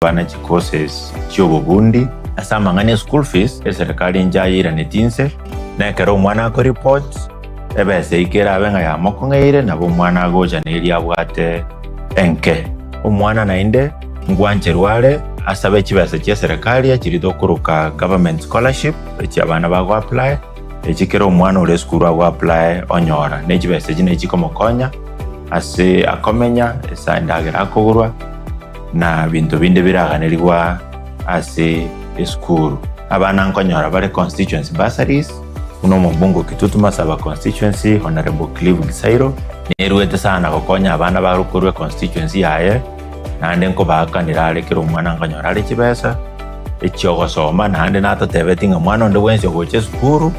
bana courses cy'ububundi asamangane school fees serikali njayira netinse nekero mwana ko report ebese ikera abenga ya mokongeire nabo mwana goja neli abwate enke umwana nainde ngwancherwale asabe kibase cya serikali akirido kuruka government scholarship cy'abana bago apply ekikero umwana ule school ago apply onyora nekibase kine kikomokonya ase akomenya esandagira akogurwa na bintu binde biraganirwa ase school abana nkonyora bare constituency bursaries uno mubungu kitutuma saba constituency honorable Clive Gisairo neruete sana kokonya abana barukurwe constituency yaye nande nko bakanira alekero umwana nkonyora ale kibesa ekyogo soma nande nato tebetinga mwana onde wense goche school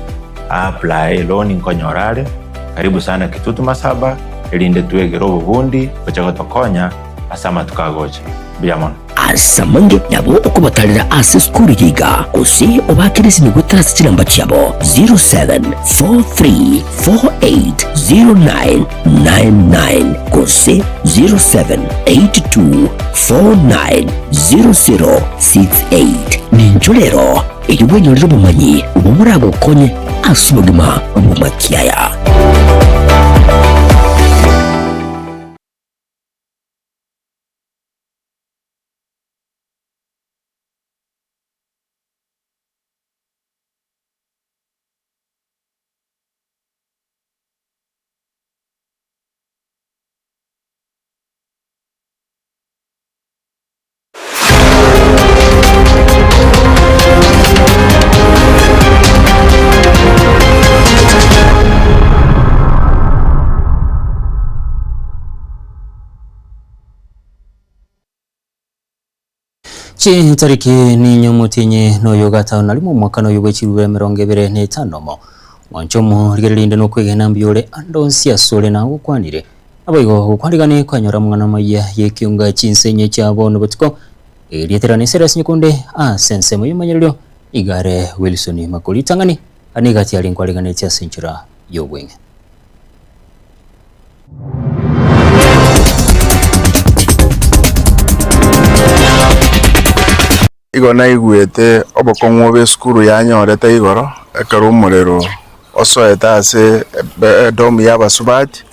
apply loan nkonyora ale karibu sana kitutuma saba elinde tuegero bubundi kochago tokonya asama tukagocha biamon asamange yabo okubatalira ase skuru yiga kusi obakirisi nigutasi chilamba chabo 0743480999 kusi 0782490068 ninjolero eyubwenyolero bumanyi ubumurago konye asubagima obumakiaya. Tariki ni nyomutinye no yogata nalimo mwaka no yogwechirwe 2025 mwanchomo rigerinde no kwegena mbyole andonsi asole na gukwanire aboigo gukwarigane kwanyora mwana maya yekiunga chinsenye cyabo no butiko erieterane seras nyikunde sense mu yimanyiryo igare Wilson Makulitangani anigati ali nkwarigane cya senchura yobwenge igona igwete obokongwo be skuru yanyorete igoro ekarumurero osoeta ase dom yabasubati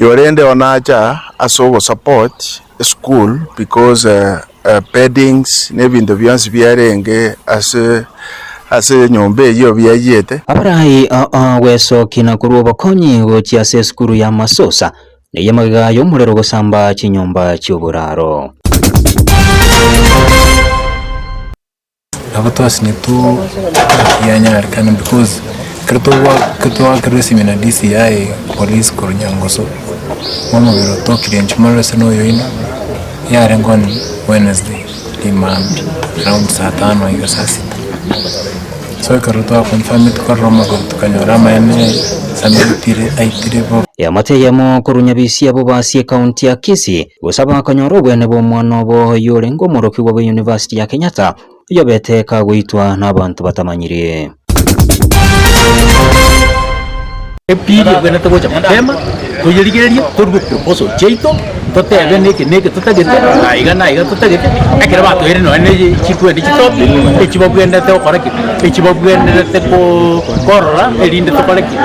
yorende onacha asobo support school because beddings nebintu byansi byarenge ase nyombe yo byayete abarai weso kina kuru obokonyi gochi ase skuru ya Masosa neyamaga yo murero gosamba chinyomba cy'uburaro abatwas ni tu yanyar kana because kretowa kresimina DCI police kornyangoso mama biro tokire nchimara seno yoina yare ngon Wednesday imambi around saa 5 hiyo saa 6 so kretowa confirm it kwa Roma tukanyora maene samitire aitire bo ya mateyemo kurunyabisi abo basi county ya Kisii gusaba kanyoro bwene bo mwana bo yore ngo moroki wa University ya Kenyatta yobete kagwitwa n'abantu batamanyiriye epiri bwene togocha mapema tuyirigereria turgu proposal cheito totebe neke tutagete iga tutagete akira batwere no ene chikwendi chitopi echibabwende te okoraki echibabwende te korora elinde tokoraki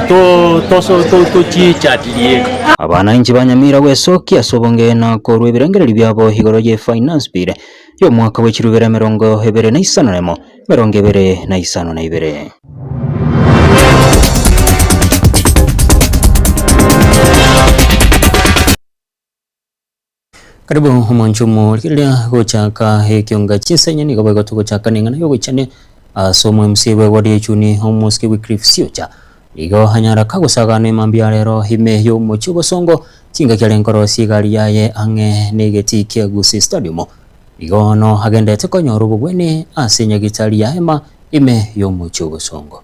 to chichatirie abana inji banyamira wesoki asobonge na korwe birengereri byabo higoro ye finance bill yo mwaka wa 2025 karibu mwanchumo kilia gochaka hekyonga chinsenye ni gabo gochaka ningana yo gochane somo msiwe wadi chuni homoski Wycliffe Siocha igo hanyara kagusagane mambia rero hime yo mochugo songo kinga kyalenkoro sigari yaye ange negeti Kiagusi Stadium igo no hagende tekonyoru bubwene asenya gitari ya hema ime yo mochugo songo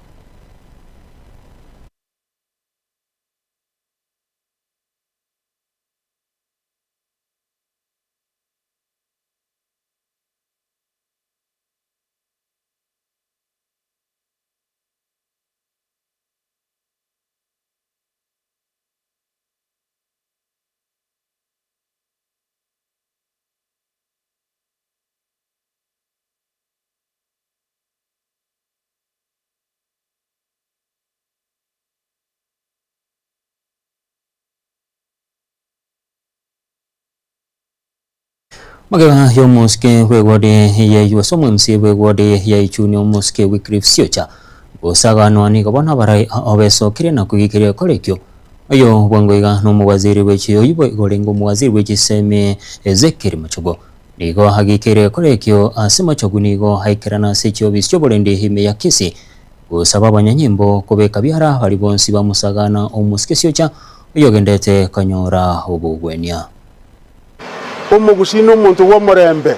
Maga yo muske wegwade ye yusomo MC wegwade ye junior muske Wycliffe Siocha usaga nwani kabona barai obeso kirena kugikiria kolekyo ayo wangoiga no muwaziri wechi oyibo igolengo muwaziri wechi seme Ezekiel Machogo nigo hagikire kolekyo asema chogunigo haikirana secho bisyo bolende hime ya kisi usaba abanyanyimbo kubeka byara bali bonsi bamusagana omuske Siocha uyogendete kanyora obugwenya omugusino omuntu w'omurembe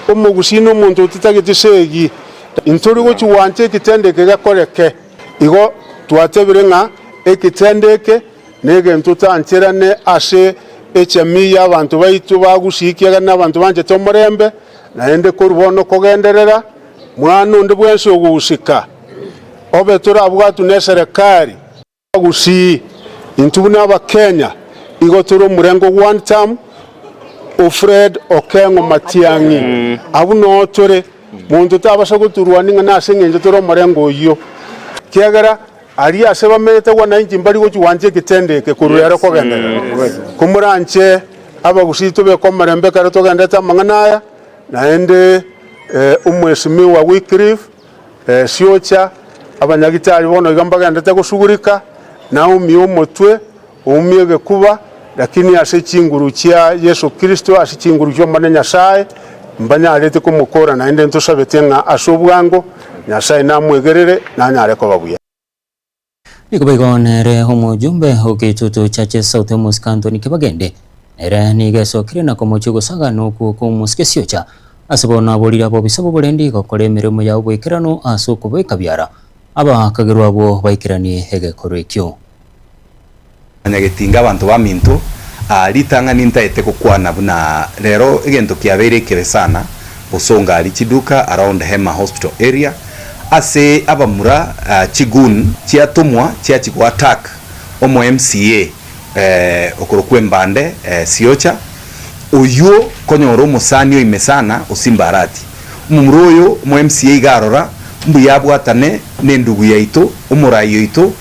omugusino omuntu titagitisegi inturi go chiwanje kitendeke gakoreke igo twatebire nga ekitendeke nege ntutantirane ashe echami y'abantu baitu bagushikiaga n'abantu banje tomurembe naende kurubono kogenderera mwana undi bwenso gushika obe turabwatu ne serikali gushi intubuna abakenya igo turo murengo one time Fred Okengo Matiangi abuno tore muntu tabasha guturwaninga nasengenje toro marengo yo kiagara ari aseba merete wana inji mbari go chiwanje kitendeke kuruyara ko gendera kumuranche abagusito be komarembe kare to gendeta manganaya naende umwesimi wa Wycliffe Siocha abanyagitari bono igamba gendeta gusugurika na umyo motwe umyege kuba lakini asechinguru chia Yesu Kristo asechinguru cyo mane Nyasaye mbanya arete kumukora naende ntusabetenga ashobwango Nyasaye namwegerere nanyare ko babuye niko begonere homujumbe okitutu chache South Muskanto nikibagende era nigesokire na komochugo sagano ku muske Siocha asabona bolira bo bisabo bolendi gokore mirimo ya ubwikirano asuko bekabyara aba kagerwa abo baikirani hege korwekyo anyagetinga abantu baminto alitanga nintaete kukwana buna rero egento kiabere kebesana busonga ali chiduka around Hema Hospital area ase abamura chigun chiatumwa chiachiko attack omo MCA okorokwembande Siocha uyo konyoro musanio imesana osimbarati umumroyo omo MCA garora mbuyabwatane nendugu yaito omurayo yaito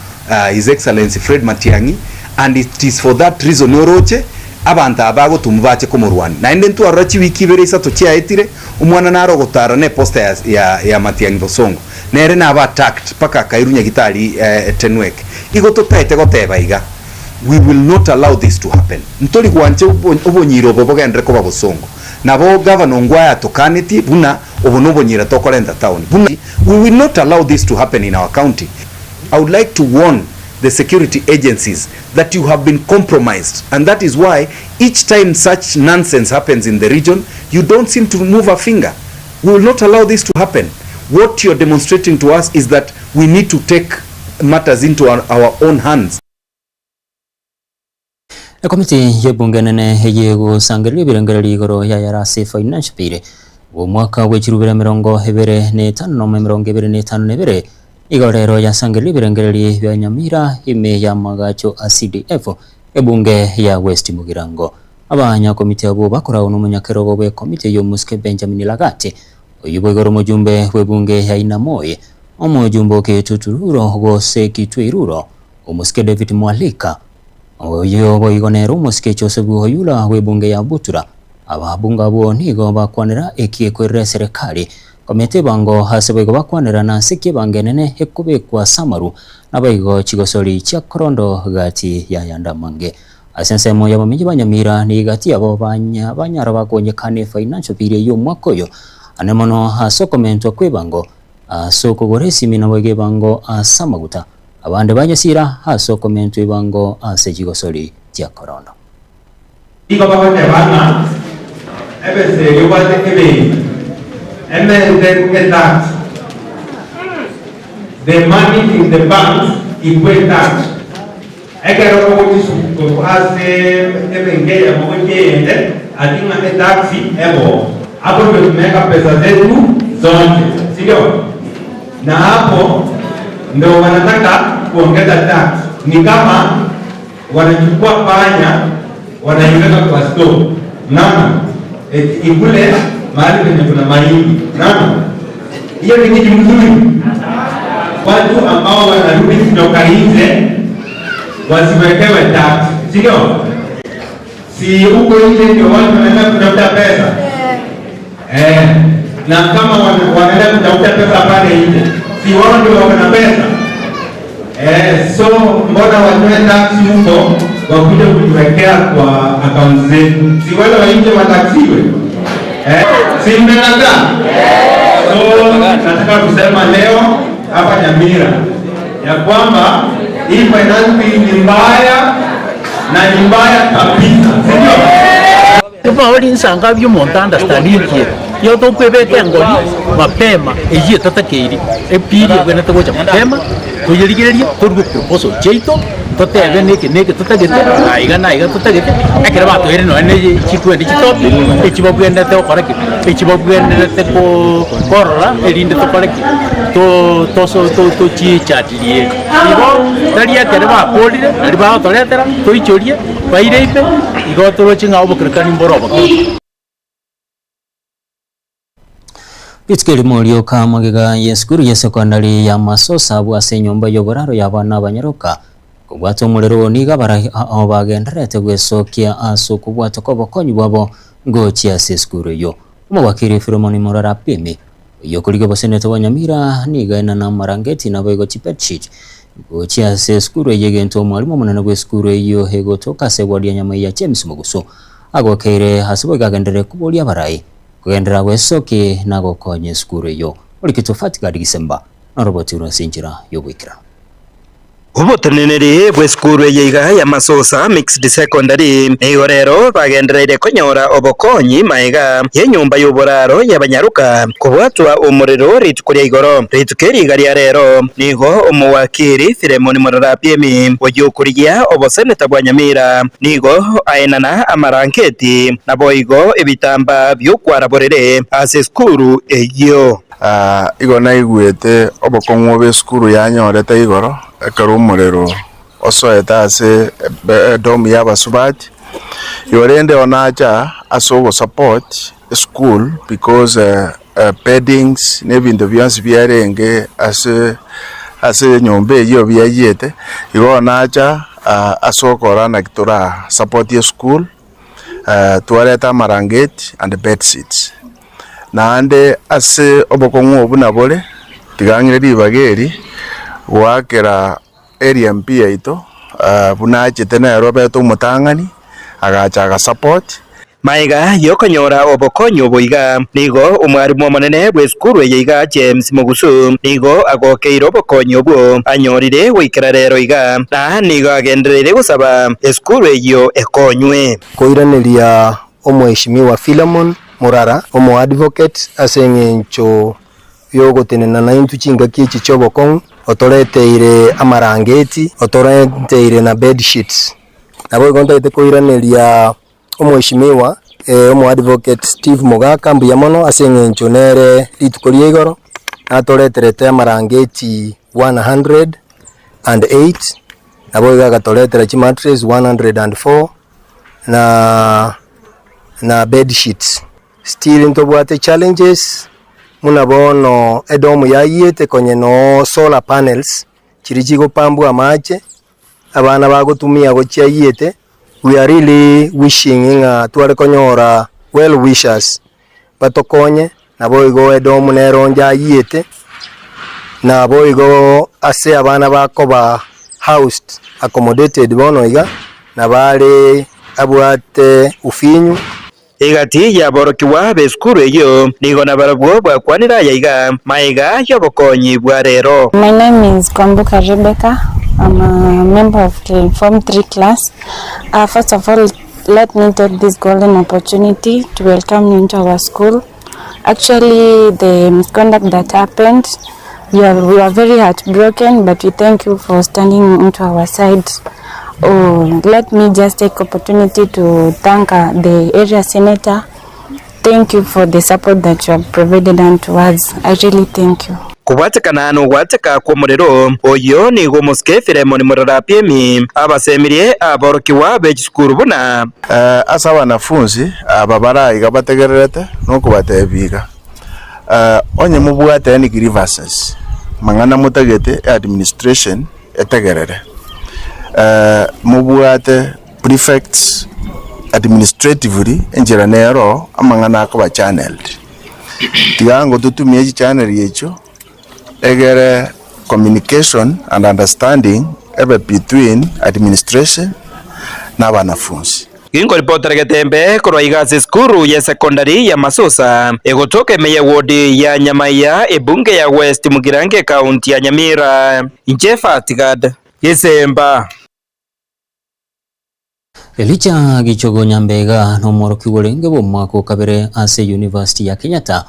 His Excellency Fred Matiangi and it is for that reason oroche abantu abago tumubache ko mu Rwanda na inde ntwara chiwiki bere isato chiaetire umwana naro gotara ne poster ya Matiangi Bosongo nere na aba attacked paka kairunya gitari tenwek igo totaite goteba iga we will not allow this to happen ntoli kwanje obonyiro bobogendre ko babosongo nabo governor ngwaya tokaniti buna obonobonyira tokolenda town buna we will not allow this to happen in our county. I would like to warn the security agencies that you have been compromised, and that is why each time such nonsense happens in the region, you don't seem to move a finger. We will not allow this to happen. What you're demonstrating to us is that we need to take matters into our own hands. Komiti y'ebunge nene yego sangirira birengereri igoro ya yarase financial pire wo mwaka w'ekirubira 2025 igorero yasangirira birengereri bya Nyamira ime ya Magacho CDF ebunge ya West Mugirango abanya komite abo bakorawo n'umunyakero bobe komite yo Muske Benjamin Lagate uyibogoro mujumbe w'ebunge ya Inamoye omujumbe ke tutururo gose kitwiruro Muske David Mwalika oyo boigonero Muske Joseph Hoyula w'ebunge ya Butura ababunga bo nigo bakwanira ekiekorera serikali komite bango hasebego bakwanira na sike bangenene ekubekwa Samaru nabaigo chigosori cha Korondo gati ya Yandamange asensemo y'abamenyi banyamira ni gati abo banyara bagonye kane financial pire yo mwakoyo anemono hasokomento kwebango asoko goresi minabage bango asamaguta abande banyasira hasokomento ibango asejigosori cha Korondo iko bakote bana ebese yobate kebe and then get that the money in the bank equate that ekero ko ko ase ebenge ya mwenye atinga taxi ebo hapo ndio tumeweka pesa zetu zote sio na hapo ndio wanataka kuongeza tax ni kama wanachukua panya wanaiweka kwa store na ikule mahali penye kuna mahindi. Naam. Hiyo ni kitu mzuri. Watu ambao wanarudi kutoka nje wasiwekewe tax. Sio? Si huko nje ndio watu wanaenda kutafuta pesa. Na kama wanaenda kutafuta pesa pale nje, si wao ndio wako na pesa? So mbona watoe taksi huko wakuja kutuwekea kwa account zetu? Si wale wa nje wataksiwe? Si mnakataa? So nataka kusema leo hapa Nyamira ya kwamba hii finance ni mbaya na ni mbaya kabisa, sio? Kwa wali nsanga byo montanda stadiki yo to kwebeke ngoli mapema eji tatakiri epiri bwena tagocha mapema tuyirigireria turgo proposal cheito totebe neke tutagete aiga tutagete akira bato ere no ene chikwendi chitopi echibabwende te okoraki echibabwende te ko korra erinde to koraki to chi chatilie ibo daria kere ba polire ari ba toletera to ichorie baire ipe igo to chinga obokrekani mboroba Pitskeli morio kama giga yeskuru ya sekondari ya Masosa bwase nyumba yoboraro y'abana banyaruka kubwato umurero niga bagenderete gwesokia aso kubwato ko bokonyi bwabo ngochia seskuru yo umubakiri Filomoni Murara Pimi yo kuliga boseneto wa Nyamira niga ina na marangeti na bogo chipetchit ngochia seskuru yegento mwalimu munene gweskuru yo hego toka segwadi nyama ya James Muguso agokeire hasibo gagendere kubolia barai kugendera gwesoke nago konye skuru yo ulikitofati gadi Disemba na roboti unasinjira yo wikira ubuteneneri bw'eskuru yeiga ya Masosa Mixed Secondary nigo rero bagendereire konyora obokonyi maiga yenyumba y'uburaro y'abanyaruka kubwatwa umuriro ritukuria igoro ritukeri gari rero nigo umuwakiri Filomoni Murara Pimi oyukuriya oboseneta bwa Nyamira nigo aenana amaranketi nabo igo ebitamba by'okwaraborere ase skuru eyo igo naigwete obokong'o b'eskuru yanyorete igoro ekero umuriro osoeta ase domu y'abasubati yorende onacha ase ogosupport school because beddings n'ebintu byonsi byarenge ase nyomba eyo byayete igo onacha ase okorana kitura support ye school twareta amarangeti and bed seats naande ase obokong'o obu nabore tigang'ire ribageri gwakera area MP yaito bunachete nero beto umutang'ani agacha agasupport maiga yokonyora obokonyi oboiga nigo umwarimu omonene bw'eskuru yeiga James Mugusu nigo agokeire obokonyi obwo anyorire goikera rero iga na nigo agendereire gusaba eskuru eyo ekonywe koiraneria omweshimiwa Filomoni Murara omo advocate ase eng'encho yogotenena na intu chingaki echi chobokong'u otoreteire amarangeti otoreteire na bed sheets nabo igontaite koiraneria omweshimiwa omo advocate Steve Mogaka mbuya mono ase eng'encho nere ritukuria igoro atoreterete amarangeti 108 nabo igagatoretera chi mattress 104 na bed sheets still ntobwate challenges muna bono edomu yayete konye no solar panels chiri chigopambwa amache abana bagotumia gochia yete. We are really wishing nga tware konyora well wishers batokonye nabo igo edomu neronja yete nabo igo ase abana bakoba housed accommodated bono iga nabale abwate ufinyu igati yaborokiwa b'eskuru eyo nigo nabarabwo bwakwanira yaiga maiga yobokonyi bwa rero. My name is Kwambuka Rebecca. I'm a member of the Form 3 class. First of all, let me take this golden opportunity to welcome you into our school. Actually, the misconduct that happened, we are very heartbroken, but we thank you for standing into our side. Let me just take opportunity to thank the area senator. Thank you for the support that you have provided unto us. I really thank you. Kubatekana no gwateka kwa murero oyo ni gomuske Filomoni Murara Pimi abasemirie aborokiwa b'ekikuru buna asa wanafunzi ababara igabategererete no kubatebiga onye mubwate ni grievances mangana mutagete administration etegerere mubwate prefects administratively enjera nero amangana ko ba channeled tigango tutumie channel yecho egere communication and understanding between administration na wanafunzi. Ingo reporter Getembe korwa igase skuru ya secondary ya Masosa egotoke meya wodi ya Nyamaiya ebunge ya West Mugirange county ya Nyamira. Injefa Tigad Yesemba Elicha gichogo Nyambega no moroki gorenge bomwako kabere ase University ya Kenyatta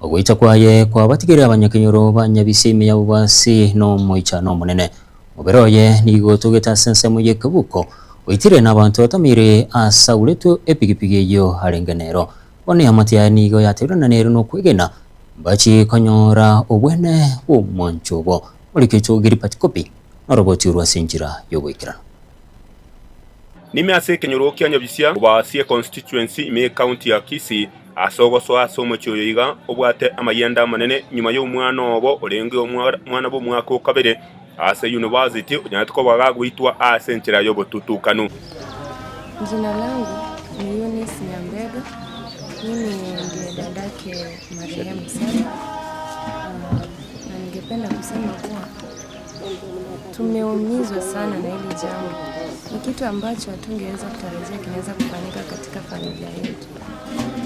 ogwita kwaye kwa batigere abanyakenyoro banyabisime ya bubasi no moicha no munene muberoye nigo tugeta sense moye kabuko witire n'abantu batamire asauleto epigipigi yo harenganero one amatia nigo yaterana nero no kwegena bachi konyora obwene bw'omonchobo muri kicho giripati kopi no roboti urwasinjira yo gwikira nime ase kenyoro kyanyabisia basie constituency me county ya Kisii asogoso asomo cyoyiga obwate amayenda manene nyuma yo mwana obo orenge omwana bo mwako kabere ase university unyatko bagagwitwa ase nchira yo botutukanu. Jina langu ni Eunice Nyambega. Mimi ndiye dadake marehemu sana. Na ningependa kusema kuwa tumeumizwa sana na hili jambo. Ni kitu ambacho hatungeweza kutarajia kinaweza kufanyika katika familia yetu.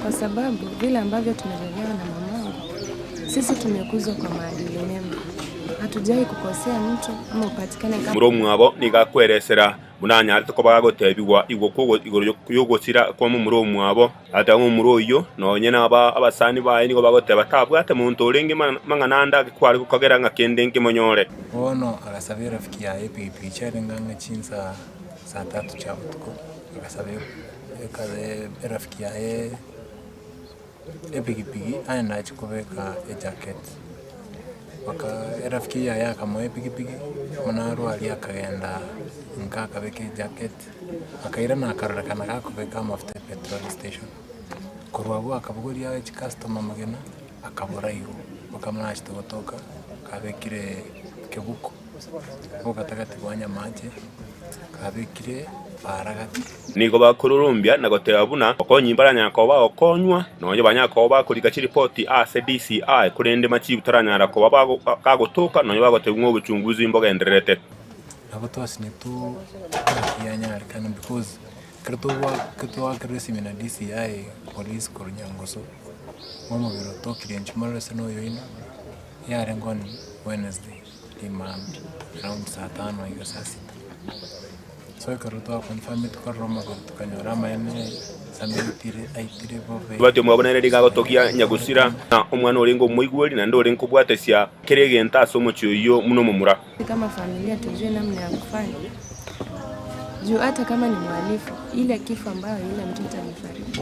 Kwa sababu vile ambavyo tumelelewa na mamangu, sisi tumekuzwa kwa maadili mema. Hatujai kukosea mtu ama upatikane kama muromu abo nigakweresera munanya ariko bagagotebiwa igwo kuyogosira kwa muromu abo ata muroyo nonye naba abasani baye nigo bagoteba tabwate muntu urenge mangananda kwari kukagera ngakende nkimonyore ono agasabira rafiki yae picha nganga chinsa saa 3 cha butuko agasabira kaze rafiki yae epigipigi aenda chikobeka jacket waka rafiki yae akamwe epigipigi munaru ali akagenda nkakabeke jacket akaira na akarakana kakobeka mafuta petrol station kurwabu akabuguri yae customer magena akaburayo bakamwaje togotoka kabekire kebuko ukatagati kwanya maje kabekire baragati nigo bakururumbya nagotera buna okonyimbara nyako ba okonywa nonye banyako ba kuri gachiri poti ase DCI kurende machi utaranyara ko baba kagotoka nonye bagotemwe obuchunguzi imboga enderete abo twasi nitu yanyara kana because kirtwa kiresime na DCI police kurunyangoso momo biro tokire nchimara seno yoina yare ngoni Wednesday imambi around saa 5 hiyo saa 6 so karuto confirm it kwa Roma tukanyora maene samitire aitire bobe bati mwabonere ligagotokia nyagusira na omwana orengo muigweri na ndo orengo bwatesia keregenta asomo cyoyo muno mumura kama familia tujue namna ya kufanya juu hata kama ni mwalifu ile kifo ambayo ile mtoto alifariki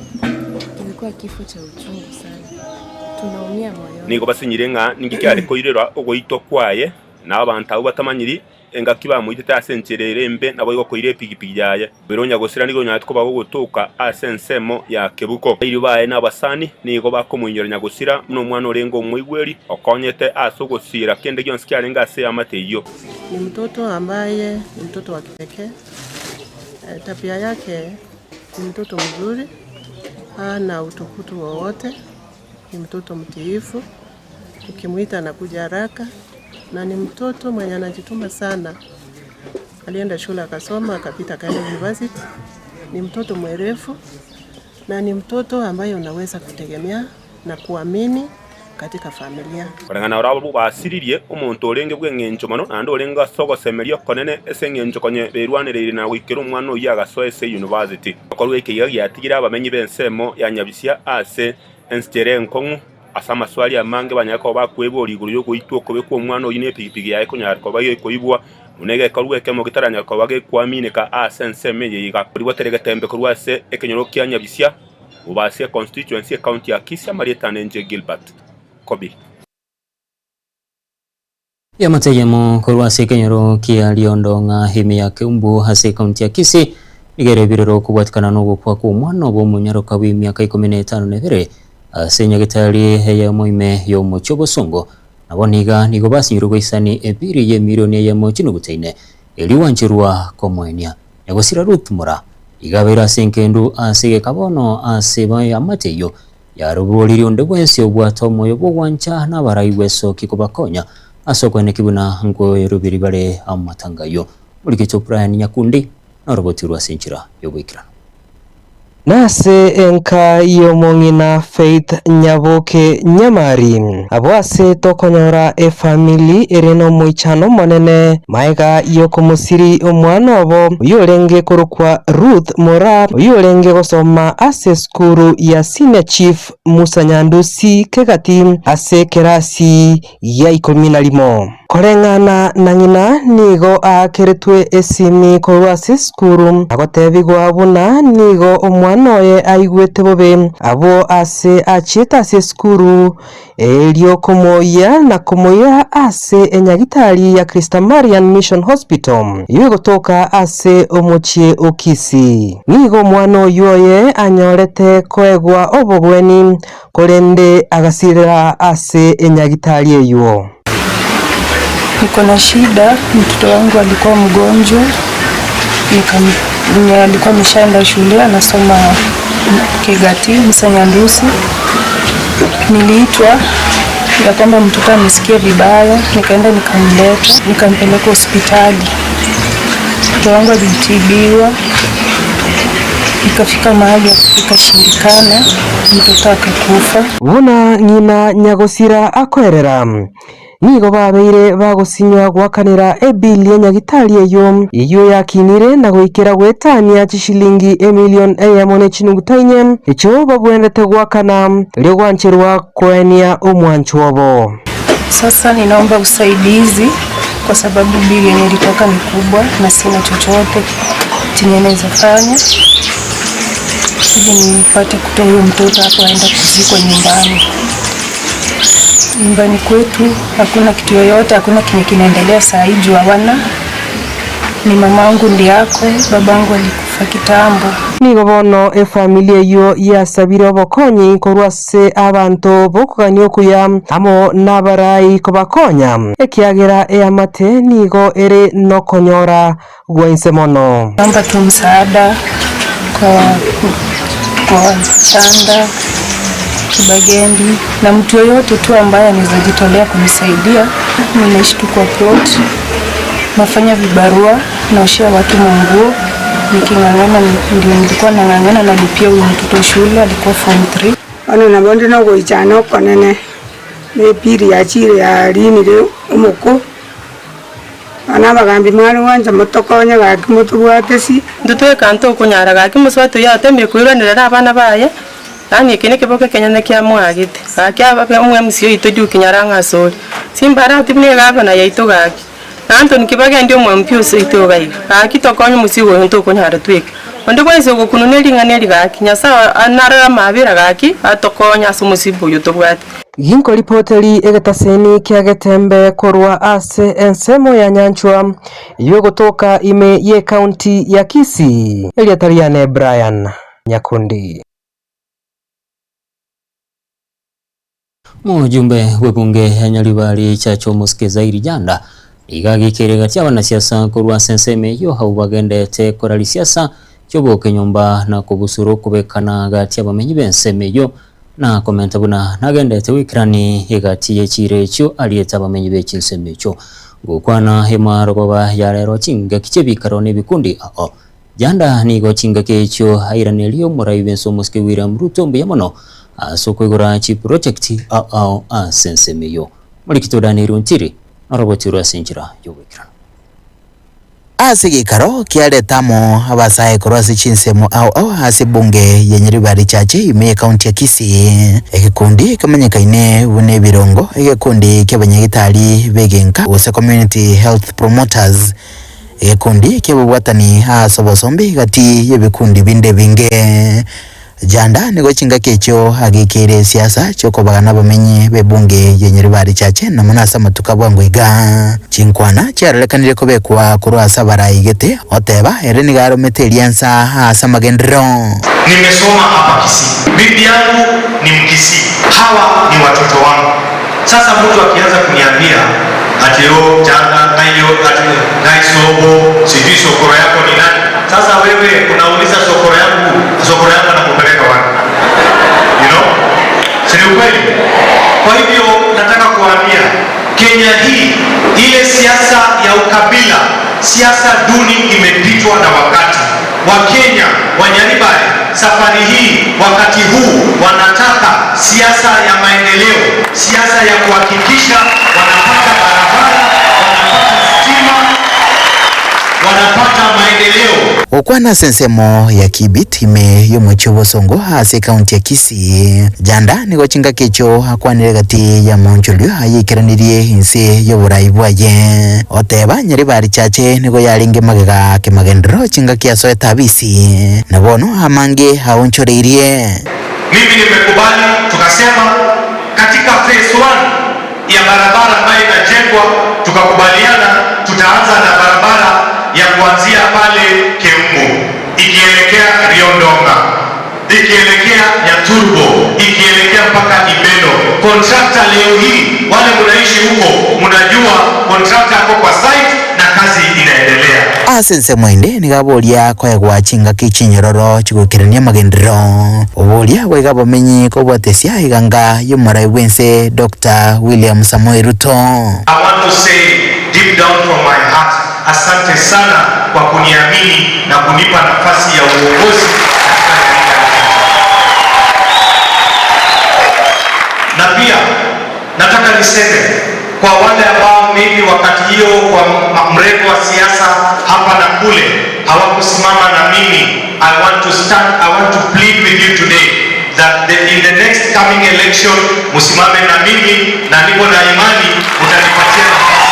ilikuwa kifo cha uchungu sana tunaumia moyo niko basinyirenga ngikyari ko irera ogoito kwaye na abantu abo batamanyiri engakiba muitete asencherere mbe nabo iko koire pigipigi yaye bironya gosira nigo nyatko bagotoka asensemo ya kebuko iri baye n'abasani nigo bakomunyoranya gosira muno mwana orengo muigweri okonyete asogosira kende gyonsi kyarenga ase amateyo ni mtoto ambaye ni mtoto wa kipekee tabia yake ni mtoto mzuri hana utukutu wowote ni mtoto mtiifu ukimuita anakuja haraka na ni mtoto mwenye anajituma sana. Alienda shule akasoma akapita kaenda university. Ni mtoto mwerefu na ni mtoto ambaye unaweza kutegemea na kuamini katika familia. Barangana urabo basiririe umuntu orenge bwengenjo mano nando orenga sogo semerio konene esengenjo konye berwanire na wikero umwana oya agasoese university. Akorwe kiyaga yatigira abamenyi bensemo ya nyabisia ase enstere nkongu asama swali amange banyako bakwebo liguru yo kuitwa kobe ko umwana oyine pigipigi yae kunyara ko baye koibwa munege kalwe kemo gitaranya ko bage kwamine ka asense meye yiga kuri waterega tembe ko rwase ekenyoro kyanya bisya ubase constituency county ya Kisii Marieta Nje Gilbert Kobi ya matayemo ko rwase ekenyoro kya Liondonga himi ya Kumbu hase county ya Kisii igere birero kubwatikana no gukwa ko umwana obo munyaroka w'imyaka 15 nebere asenya gitari heya moime yo mochobo songo naboniga nigo basinyirwa isani ebiri ye milioni ya mochino gutaine eliwanchirwa komwenia yagosira rutumura igabera senkendu asige kabono aseba ya mateyo yarubuliri onde bwensi obwato moyo bwanja n'abarayibwe soki kubakonya asokwene kibuna ngo erubiri bare amatangayo muri kicho Brian Nyakundi na roboti rwa Sinchira yobwikira nase enka yomongina Faith Nyaboke Nyamari abwase tokonyora family ereno muichano monene maiga yokomusiri omwana obo uyolenge kurukwa Ruth Mora uyolenge gosoma ase skuru ya Senior Chief Musa Nyandusi kegati ase kerasi ya 11 korengana na nyina nigo akeretwe esimi korwase skuru agotebigwa abuna nigo omwana oye aigwete bobe abo ase acheta ase skuru elio komoya na komoya ase enyagitari ya Krista Marian Mission Hospital iwe gotoka ase omochie okisi nigo mwana oye anyorete koegwa obogweni korende agasirira ase enyagitari eyo. Niko na shida, mtoto wangu alikuwa mgonjwa, alikuwa ameshaenda shule, anasoma Kegati, Musa Nyandusi. Niliitwa ya kwamba mtoto amesikia vibaya, nikaenda nikamleta, nikampeleka hospitali. Mtoto wangu alitibiwa, ikafika mahali ikashindikana, mtoto akakufa. Wona ngina Nyagosira akorera nigo babeire bagosinywa gwakanira ebili ya nyagitari eyo yakinire na gwikira gwetania cishilingi emilion eyamone chinugutainye icho babwendete gwakana lyo gwancherwa kwenia omwanchu obo. Sasa ninaomba usaidizi kwa sababu bili yenye ilitoka ni kubwa na sina chochote chenye naweza fanya ili nipate kutoa huyo mtoto hapo aenda kuzikwa nyumbani. Nyumbani kwetu hakuna kitu yoyote, hakuna kinye kinaendelea saa hii juu hawana. Ni mamangu ndiyako, babangu alikufa kitambo. Nigo bono familia yo yasabire obokonyi korwase abantu bokuganyo kuya amo nabarayi kobakonya ekiagera eyamate nigo ere nokonyora gwense mono. Naomba tu msaada kwa chanda Kibagendi na mtu yoyote tu ambaye anaweza jitolea kunisaidia. Ninaishi tu kwa plot, nafanya vibarua, naoshia watu manguo, niking'ang'ana ndio nilikuwa nang'ang'ana na lipia huyu mtoto shule, alikuwa form 3. Ano na bondi no goichana okonene ne piri ya chire ya rinire umoko ana bagambi mwana wanje motokonya gaki motubwatesi ndutwe kanto okunyara gaki muswatu yatemye kwiranira abana baye nani kene keboke kenyane kya mwagite akya bape umwe msiyo itoju kinyaranga sori simbara tibne gaba na yaito gaki nanto nikibage ndio mwampyo sito gai akitokonya musiwo nto kunyara tweke ondo kwese gokununeli nganeli gaki nyasa anara mabira gaki atokonya sumusibo yotobwate. Ginko ripoteri egetaseni kiagetembe korwa ase ensemo ya Nyanchwa iyo gotoka ime ye county ya Kisii Eliatariane Brian Nyakundi. Mujumbe webunge ya Nyaribari Chacho Muskezairi Janda igagikirega cy'abanasiasa korwa senseme yo haubagendete korali siasa cyoboke nyumba na kubusuru kubekana gati abamenyi benseme yo na komenta buna nagendete wikirani igati yekire cyo aliyeta abamenyi bekinseme cyo gukwana hema rogoba ya rero kinga kicebikaro nebikundi Janda nigo kinga kecyo airaneliyo murayibenso Muske William Ruto mbeyamono asokwegura chi project sensemeyo muri kitodani runtiri aroboti rwasinjira yobekira asigikaro kialetamo abasaye korwasi chinsemo ase bunge ya Nyaribari Chache ime county ya Kisii ekikundi kamanyikaine bune birongo ekikundi ky'abanyagitari begenka ose community health promoters ekikundi ky'abwatani asobosombi gati y'ebikundi binde binge Janda nigo chinga kecho agikire siasa choko bagana bamenyi bebunge ya Nyaribari Chache na munasa matuka bwangwiga chinkwana cyaralekanire kubekwa kurwasa barayigete oteba ereni garo meteliansa asa magendro. Nimesoma hapa Kisii, bibi yangu ni Mkisii, hawa ni watoto wangu. Sasa mtu akianza kuniambia ati Janda ati sobo sijui sokoro yako ni nani? Sasa wewe unauliza sokoro yangu anakupeleka wapi? You know? Sio kweli? Kwa hivyo nataka kuambia Kenya hii, ile siasa ya ukabila, siasa duni imepitwa na wakati. Wakenya wa Nyaribari safari hii, wakati huu, wanataka siasa ya maendeleo, siasa ya kuhakikisha wanapata barabara, wanapata stima, wanapata maendeleo. Okwana sensemo ya Kibit ime yomochobo songo ase kaunti ya Kisii. Janda nigo chinga kecho akwanire gati ya monchulio ayikeranirie inse yoburai bwaye. Oteba Nyaribari chache nigo yaringe magega ke magendro chinga kiaso etabisi. Nabono amange haonchoreirie. Mimi nimekubali, tukasema katika phase 1 ya barabara ambayo inajengwa, tukakubaliana tutaanza na barabara ya kuanzia pale Kembu ikielekea Riondonga, ikielekea Nyaturbo, ikielekea mpaka Ibeno. Contractor leo hii, wale mnaishi huko, mnajua contractor ako kwa site na kazi inaendelea. Asense mwende nigaboria kwa gwachinga kichinyororo chigukirania magendero. Oboria wega bamenyi ko bwatesia iganga yomarai wense Dr. William Samoei Ruto. I want to say deep down from my heart, asante sana kwa kuniamini na kunipa nafasi ya uongozi na pia nataka niseme kwa wale ambao maybe wakati hiyo kwa mrengo wa siasa hapa na kule hawakusimama na mimi, I want to plead with you today that in the next coming election musimame na mimi, na niko na imani utanipatia nafasi.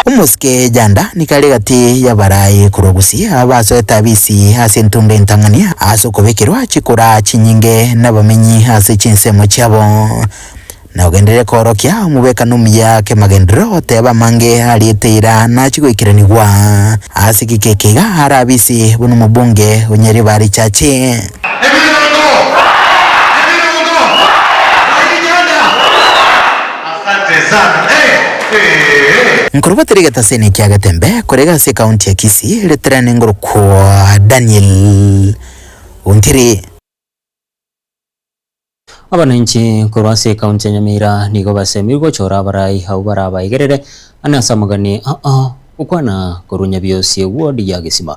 Umuske janda nikali gati ya barai kurogusi abaso etabisi ase ntunde ntangania aso kubekirwa chikura chinyinge nabamenyi ase chinsemo chabo. Na ugendere korokia umubeka numiya ke magendero teba mange alieteira na chigwikiranigwa ase kikekega harabisi bunu mubunge Nyaribari chache. Nkurubatiri gatasene kya gatembe korega se kaunti ya Kisii letrane ngoro kwa Daniel Untiri. Abananchi kurwase kaunti ya Nyamira nigo basemirwa chora barai hau baraba igerere anasamagani ukwana kurunya byosi ward ya Gisima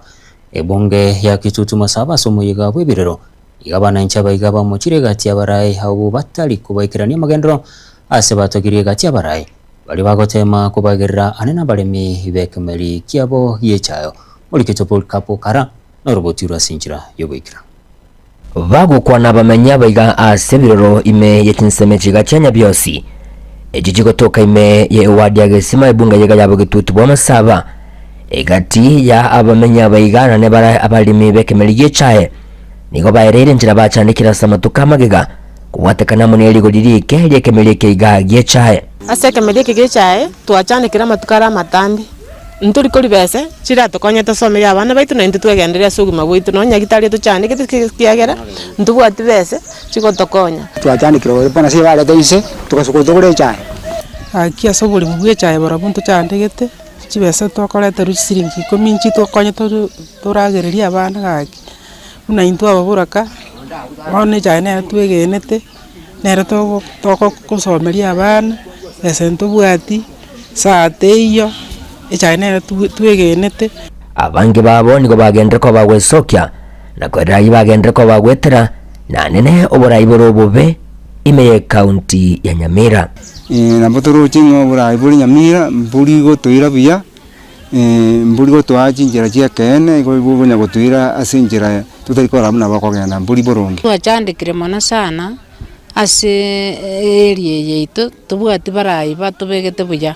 ebonge ya Kitutu Masaba somuyiga bwebirero igabananchi abaigaba muchire gati ya barai hau batali kubaikirania magendro ase batogiriye gati ya barai bali bagotema kubagerera anena baremi bekemeri kiabo yechayo muri Kitopol kapo kara no roboti rwasinjira yobikira bagukwana bamenya baiga ase biroro ime yekinseme chiga cyanya byosi ejijigo toka ime ye wadi ya Gisima ibunga yega yabo Kitutu bwa Masaba egati ya abamenya baiga ne bara abalimi bekemeri yechaye nigo baerere njira bacandikira samatuka magega kuwatekana muneli godirike yekemeri keiga yechaye ase kemeri yechaye twacandikira matukara matambi nturi kuri bese chira tokonya tosomera abana baitu na ntu twegenderia suguma bwitu no nyagitari tucane kiagera ntubwati bese chiko tokonya twacandikira ore pana se bale teise tukasukuto kure chaye akia sobuli mubwe chaye bara buntu candegete chibese tokorete rusiringi kominchi tokonya turagereria abana gaki una intu ababuraka one chaye ne twegenete nere toko kusomeria abana bese ntubwati saateyo echane twegenete abange babo nigo bagendere ko bagwesokya na kwerayi bagendere ko bagwetera na nene oborayi borobobe ime county ya Nyamira na botoro chingo oborayi buri Nyamira mburi go toira biya mburi go twachinjira cia kene go bubunya go toira asinjira tutarikora muna bakogenda mburi borongi twacandikire mono sana ase area yaitu tubwati barayi batubegete buya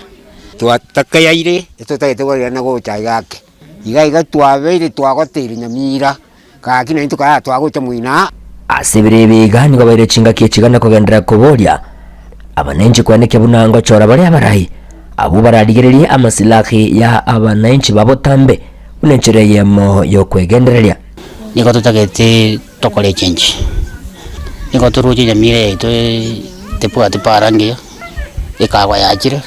twatakayaire tutagete gorira na gocha yake iga twabeire twagotire Nyamira kaki na ntuka twagocha muina asibire biga nigo baire chinga kichigana kugendera kuboria abanenchi kwaneke bunango chora bari abarai abo bararigererie amasilahi ya abanenchi babotambe unenchereyemo yo kwegendereria nigo tutagete tokore change nigo turuji Nyamira to tepua tiparangia ikagwa yachire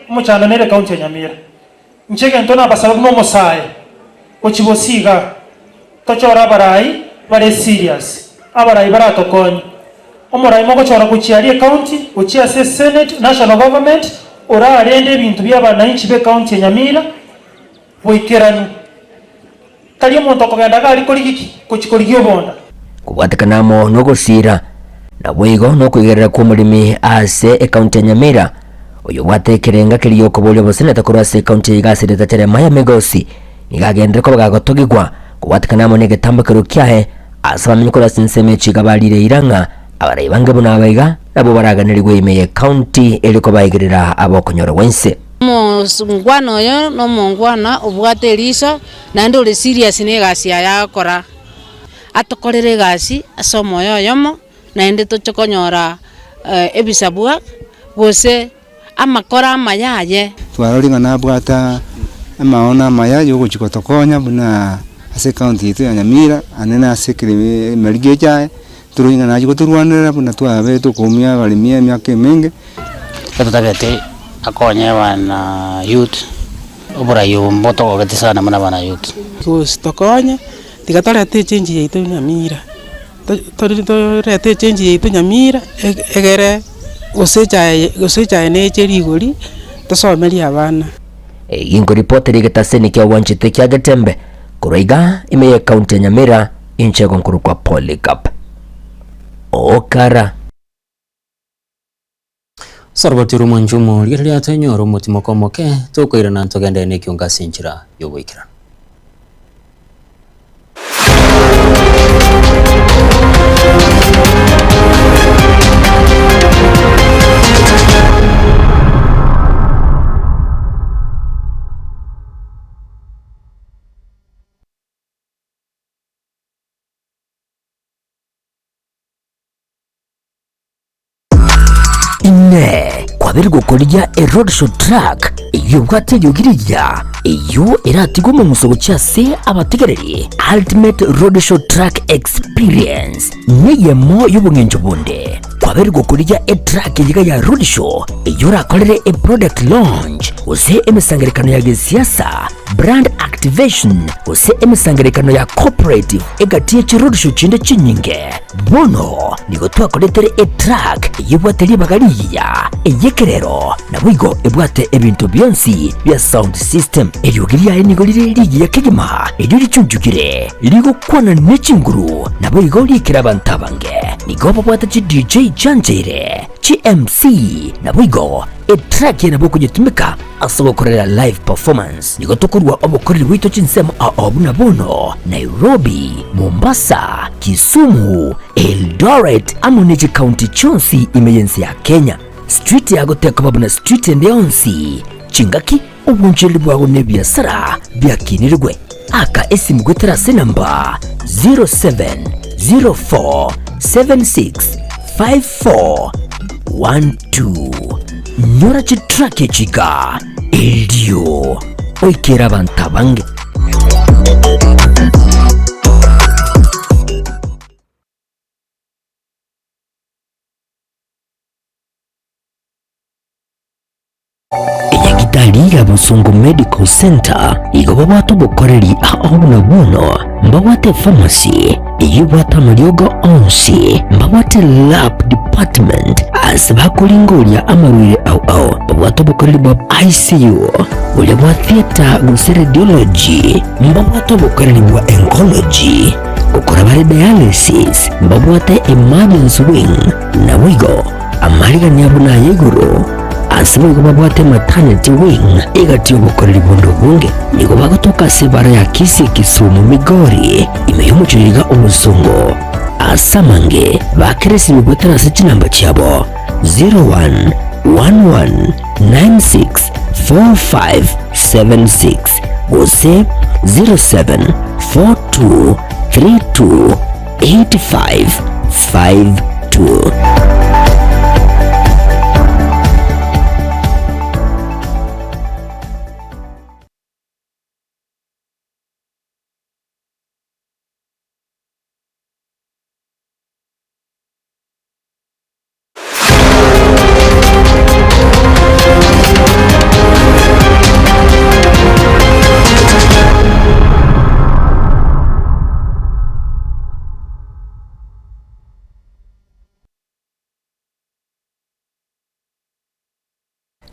muchana nere kaunti ya Nyamira nchege ntona basaba no mosaye ochibosiga tochora barai bare serious abarai baratokonya omuraimo gochora kuchiaria county uchia senate national government ora arende ebintu bya bananchi be county ya Nyamira boikerani kali omonto okogenda gari korigiki kuchikorigio bonda kubwatikanamo nogosira na bwigo nokwigerera kwa murimi ase county ya Nyamira uyu bwatekerenga kiriyo kubolya boseneta kurase county igasireta terema ya Migosi igagendera ko bagagotogigwa kubwatikanamo negetambakiro kyahe asabamenye ko rasinse chigabalire iranga abarayibange buna abayiga nabo baraganirigwe imeye county eliko bayigerera abokonyora wense mungwana oyo no mungwana obwate riso nandi uri serious ne gasi yakora atokorere gasi asomo yoyomo naende tochokonyora ebisabwa gose amakora amayaye twaroringa nabwata amaona amayaye yogochikotokonya buna ase county itu ya Nyamira anena asekire merige chae turuinga naji goturwanira buna twabe tukumia balimia myaka emenge tutagete akonye bana youth obora yombo togete sana muna bana youth tokonye tigatorete change yaitu Nyamira torete change yaitu Nyamira egere osechae ne cherigori tosomeria abana ingo reporter getaseni kya wanchite kya Getembe kuraiga imeye county ya Nyamira inchego nkuru kwa Polycarp okara Sarbatiro manjumo liria tanyoro mutimokomoke tokoira nantogenda ne kyonga sinchira yoboikira ine kwabiri gukorya road show track iyo bwate yogiriya iyo iratigo mu musogo cyase abategereri ultimate road show track experience niyemo y'ubungenjo bunde kwabiri gukorya track yiga ya road show iyo rakorere product launch use emisangerekano ya gisiasa brand activation use emisangerekano ya cooperative egatiye road show chinde chinyinge bono nigo twakoretere track yibwate libagariya eyekerero na bwigo ebwate ebintu byonsi bya sound system eyogiriya nigo liri ya kigima eyo lichunjukire ligo kwana nechinguru na bwigo likira bantabange nigo bwate chi DJ Janjere chi MC na bwigo track yana bwo kugitumika asobokorera live performance nigo tukurwa obokorera wito chinsemo abuna bono Nairobi, Mombasa, Kisumu, Eldoret amuneje county chonsi imeyensi ya Kenya street ya goteka babuna street ndionsi chingaki ubunjeli bwago ne biasara byakinirwe aka esimu gwetera namba 0704765412 nyora chitrake chika eldio oikera bantabange Dalira Busungu Medical Center igo bato bukoreri ahobuna buno mbawate pharmacy iyo bata mariogo onsi mbawate lab department asbakulingolia amarwire au bato bukoreri bab ICU ule bwa theater guse radiology mbabato bukoreri bwa oncology ukora bari dialysis mbawate emergency wing na wigo amariga nyabuna yeguru asimu igoma bwate maternity wing igatiyo bukorera ibundo bunge nigo bagotoka sebara ya Kisumu Migori imeyumuchiriga umuzungu asamange bakeresi bigotera sechinamba cyabo 0111964576 gose 0742328552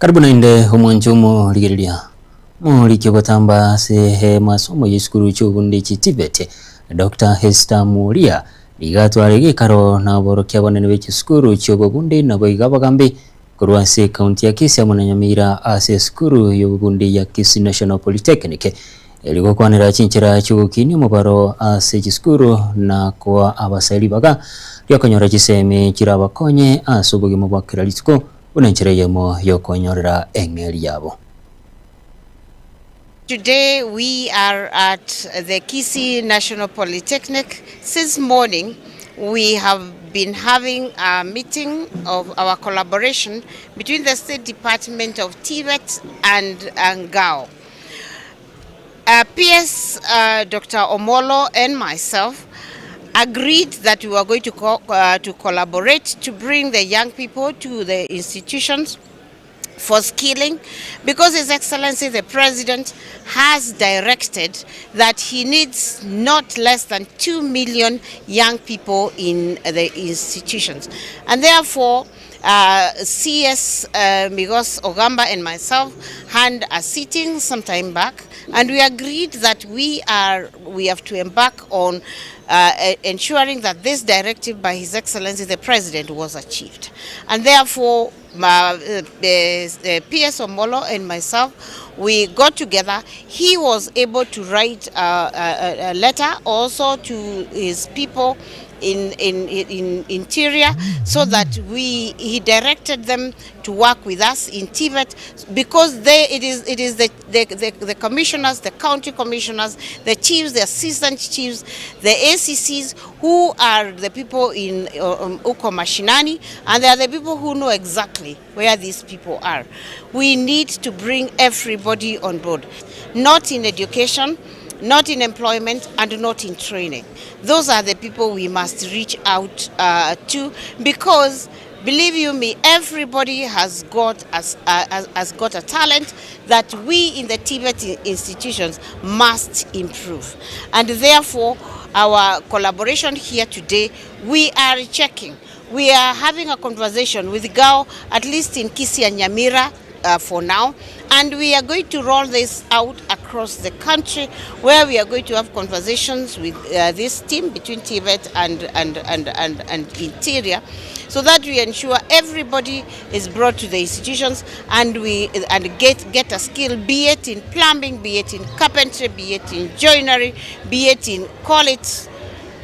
Karibu na inde umwanjumo ligiriria mulikyo gutamba sehe masomo y'isukuru cy'ubundi cy'Tibet. Dr. Hester Muria ligatwara gikaro na borokia banene b'isukuru cy'ubundi nabo igabagambi kurwase county ya Kisii ya Nyamira ase sukuru y'ubundi ya Kisii National Polytechnic eliko kwanira chinchira cy'ugukini mubaro ase gisukuru na kwa abasali baga yakonyora giseme kirabakonye asubugi mubakira litiko unenchereyemo yokonyorera engeri yabo. Today we are at the Kisii National Polytechnic. Since morning we have been having a meeting of our collaboration between the State Department of Tibet and Gao. PS Dr. Omolo and myself agreed that we were going to collaborate to bring the young people to the institutions for skilling, because His Excellency the President has directed that he needs not less than 2 million young people in the institutions. And therefore, CS Migos Ogamba and myself had a sitting some time back, and we agreed that we have to embark on ensuring that this directive by His Excellency the President was achieved. And therefore, PS Omolo and myself, we got together. He was able to write a letter also to his people in interior, so that he directed them to work with us in Tibet, because it is the commissioners, the county commissioners, the chiefs, the assistant chiefs, the ACCs who are the people in Uko Mashinani, and they are the people who know exactly where these people are. We need to bring everybody on board, not in education, not in employment, and not in training. Those are the people we must reach out to, because believe you me, everybody has got a talent that we in the Tibet institutions must improve. And therefore, our collaboration here today, we are checking. We are having a conversation with Gao, at least in Kisii and Nyamira, for now, and we are going to roll this out across the country, where we are going to have conversations with this team between Tibet and interior, so that we ensure everybody is brought to the institutions and get a skill, be it in plumbing, be it in carpentry, be it in joinery, be it in college.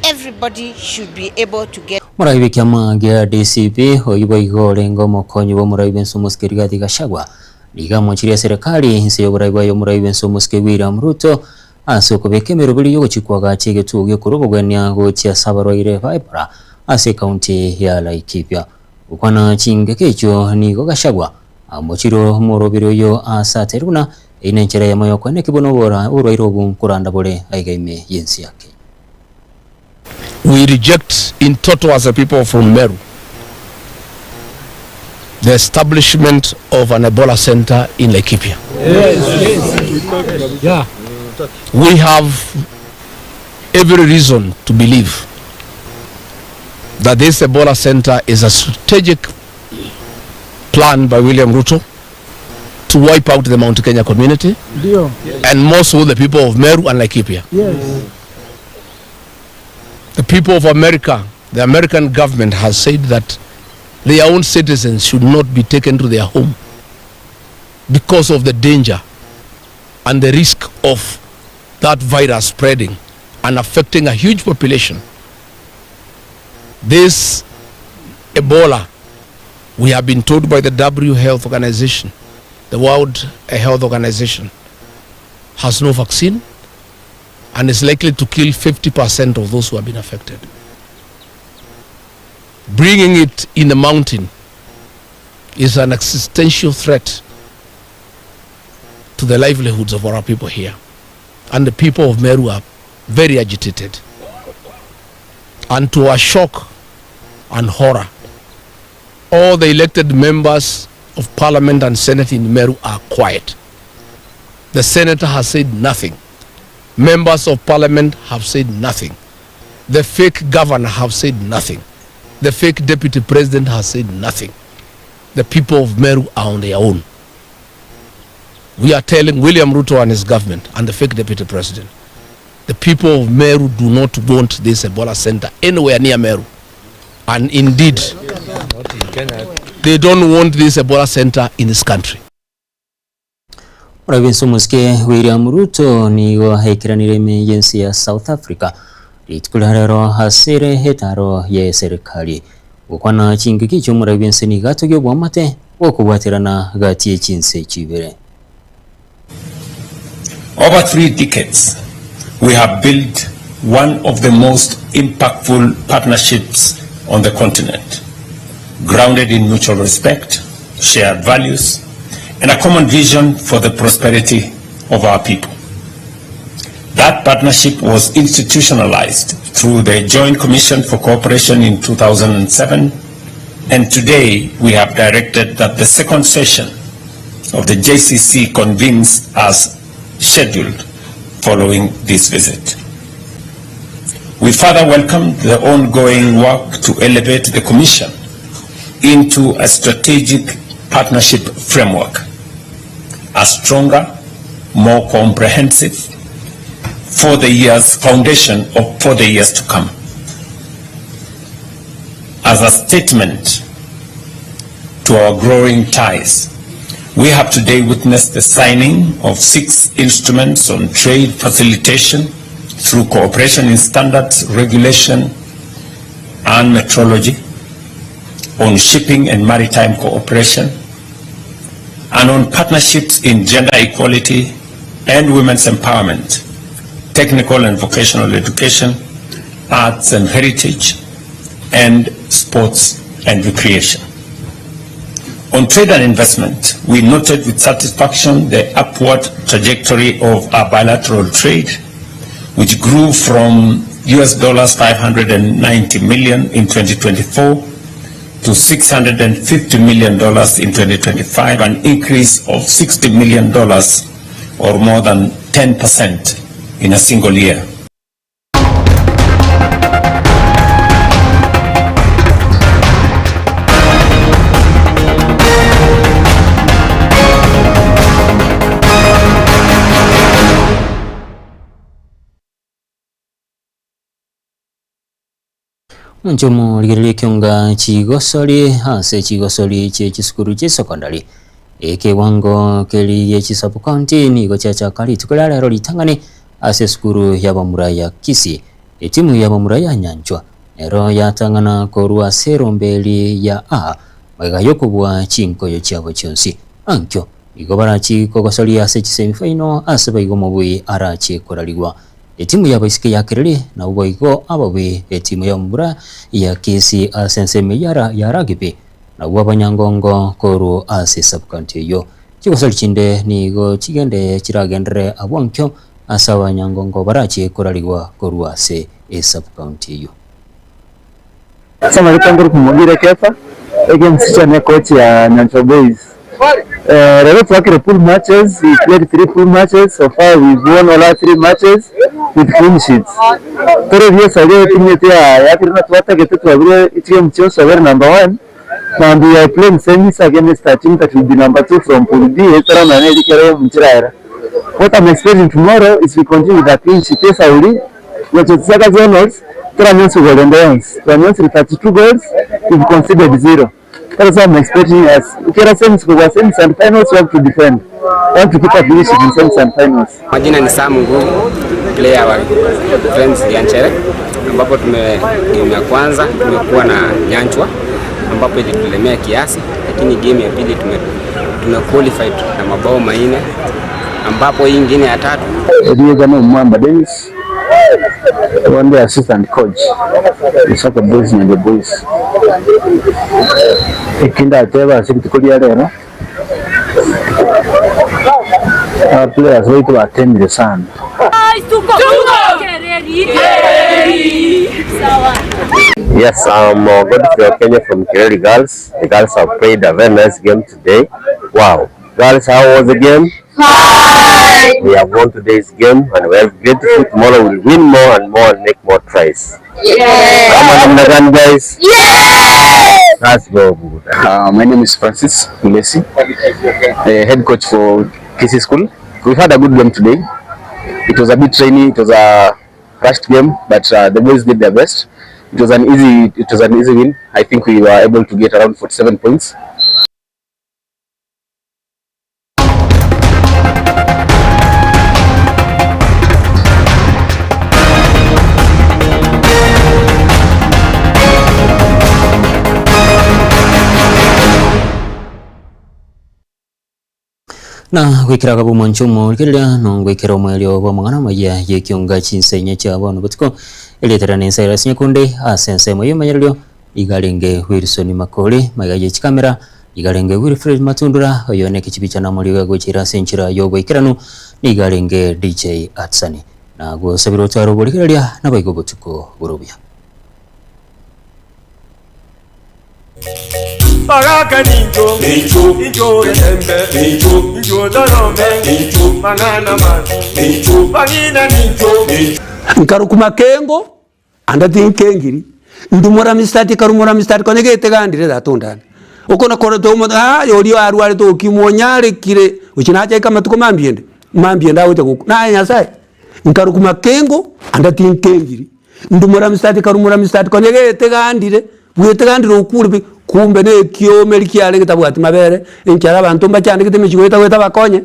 Everybody should be able to get. Muraibe kyama gya DCP oyibo igore ngomo konyi bo muraibe nsomuske Rigathi Gachagua liga mwachiria serikali nse yo muraibe yo muraibe nsomuske William Ruto asoko bekemero buli yo chikwaga chege tuge kurobogania go chia sabaroire Viper ase county ya Laikipia ukwana chinge kecho ni go Gachagua amochiro morobiro yo asateruna inenchera ya mayo kwene kibono bora uroirobu kuranda bole aigaime yensi yake. We reject in total as a people from Meru the establishment of an Ebola center in Laikipia. Yes. Yeah. We have every reason to believe that this Ebola center is a strategic plan by William Ruto to wipe out the Mount Kenya community, and more so the people of Meru and Laikipia. Yes. The people of America, the American government has said that their own citizens should not be taken to their home because of the danger and the risk of that virus spreading and affecting a huge population. This Ebola, we have been told by the WHO Health Organization, the World Health Organization, has no vaccine and is likely to kill 50% of those who have been affected. Bringing it in the mountain is an existential threat to the livelihoods of our people here. And the people of Meru are very agitated. And to our shock and horror, all the elected members of Parliament and Senate in Meru are quiet. The Senator has said nothing. Members of Parliament have said nothing. The fake governor have said nothing. The fake deputy president has said nothing. The people of Meru are on their own. We are telling William Ruto and his government and the fake deputy president, the people of Meru do not want this Ebola center anywhere near Meru. And indeed, they don't want this Ebola center in this country. Urabenso muske William Ruto ni wa haikiranire emergency ya South Africa. Ritukula rero hasere hetaro ye serikali. Ukwana chingiki cyo murabense ni gato gyo bwamate okubwatirana gati chinse chibere. Over 3 decades, we have built one of the most impactful partnerships on the continent, grounded in mutual respect, shared values, and a common vision for the prosperity of our people. That partnership was institutionalized through the Joint Commission for Cooperation in 2007, and today we have directed that the second session of the JCC convenes as scheduled following this visit. We further welcome the ongoing work to elevate the Commission into a strategic partnership framework, a stronger, more comprehensive foundation for the years to come. As a statement to our growing ties, we have today witnessed the signing of 6 instruments on trade facilitation through cooperation in standards, regulation, and metrology, on shipping and maritime cooperation, and on partnerships in gender equality and women's empowerment, technical and vocational education, arts and heritage, and sports and recreation. On trade and investment, we noted with satisfaction the upward trajectory of our bilateral trade, which grew from $590 million in 2024 to $650 million in 2025, an increase of $60 million or more than 10% in a single year. Njomo ligere kyonga chigosoli hase chigosoli che chisukuru che secondary eke wango keli ye chisapu county ni gochacha kali tukula lero litangane ase sukuru ya bamuraya Kisii etimu ya bamuraya Nyanchwa ero yatangana korwa serombeli ya a maga yokubwa chinkoyo cyabo cyonsi ankyo igobara chikogosoli ase semifinal ase baigomobui arache koraliwa etimu ya baisike ya kirili na uboigo abawe etimu ya mbura ya Kisii asenseme ya rugby na uwabanyangongo koru ase subcounty yo chikosali chinde ni go chigende chiragendere abwankyo asa abanyangongo barache koraliwa koru ase subcounty yo. Sama litanguru kumugire kefa against chane coach ya Nyanchwa Boys. Rero twakire pool matches, we played 3 pool matches. So far we've won all our 3 matches with clean sheets. Tore vio sage timu yetu ya kirina twata gete twabire itie mchezo over number 1 and we are playing semis against a team that will be number 2 from Pool D. Etara na nedi kero mchiraera. What I'm expecting tomorrow is we continue with the clean sheet sauli. Wachotsaka zonals tara nyensu golden lions. Tara nyensu 32 goals, we've conceded 0. That's what I'm expecting us. Ukira semis kwa semis and finals, we have to defend. We have to keep up leadership in semis and finals. Majina ni Sam Ngugu, player wa Friends ya Nchere, ambapo game ya kwanza tumekuwa na Nyanchwa ambapo ilitulemea kiasi, lakini game ya pili tume qualified na mabao 4 ambapo hii nyingine ya tatu Diego Mwamba Dennis, one day assistant coach, the soccer boys and the boys. Ikinda ateba sikitukulia lero. Our players wetu watendile sana. Yes, I'm Godfrey Kenya from Kireli Girls. The girls have played a very nice game today. Wow. Girls, how was the game? Hi. We have won today's game and we have great hope tomorrow we'll win more and more and make more tries. Yeah. Guys? Yeah. Let's go. My name is Francis Ulesi, head coach for Kisii School. We've had a good game today. It was a bit rainy. It was a rushed game, but the boys did their best. It was an easy win. I think we were able to get around 47 points. na gwikira gabu manchumo kirira no gwikira omwelio bwa mangana maya yekionga chinsenya cha bano butiko eleterane saira sinyakunde asense moyo manyaryo igalenge Wilson Makole magaye chikamera igalenge Wilfred Matundura oyone kichibicha na muri gagokira senchira yo gwikirano igalenge DJ Atsani na go sabiro twaro bolikirya na bayigo butiko burubya Baraka ninjo, ninjo rembe, ninjo darome, mangana mazi, bangina ninjo. Nkarukuma kengo, andati nkengiri, ndumura mistati karumura mistati konyege tegandire datondana. Ukona kora to yori arware to kimonyare kire, uchinacha kama tuko mambiende awote kuku. Na nyasai. Nkarukuma kengo, andati nkengiri, ndumura mistati karumura mistati konyege tegandire, bwetegandire ukuri kumbe ne kiome likiale kitabwati mabere enkyara abantu mbachane kitemichigo weta bakonye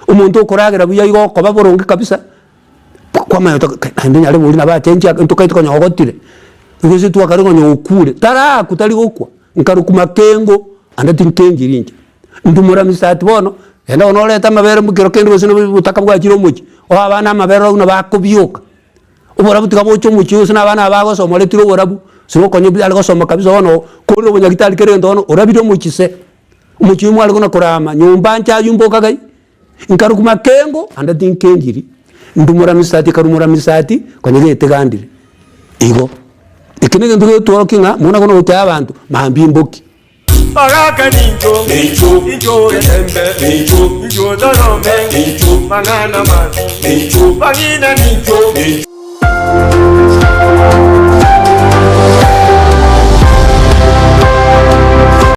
umuntu ukuragira buya igo koba boronge kabisa kwa mayo kandi nyale muri nabatenja ntukaito konyo ogotire ngezi tu akaringo nyokure tara kutali gokwa nkarukuma kengo andati nkengirinje ndumura misati bono enda onoleta mabere mukiro kendo bosino butakabwa kiro muki o abana mabere una bakubyuka ubora butika bocho muki usina abana bago somoletiro borabu sino konyo bi algo soma kabisa wono kono bonya kitali kerendo wono orabiro muchise umuchimu algo na kurama nyumba ncha yumbo kagai nkarukuma kengo anda tinkengiri ndumura misati karumura misati konyo getegandire igo ikinege nduge torokinga muna kono uta abantu mambi mboki Baraka ninjo rembe, ninjo darome, mangana mazi, bangina ninjo.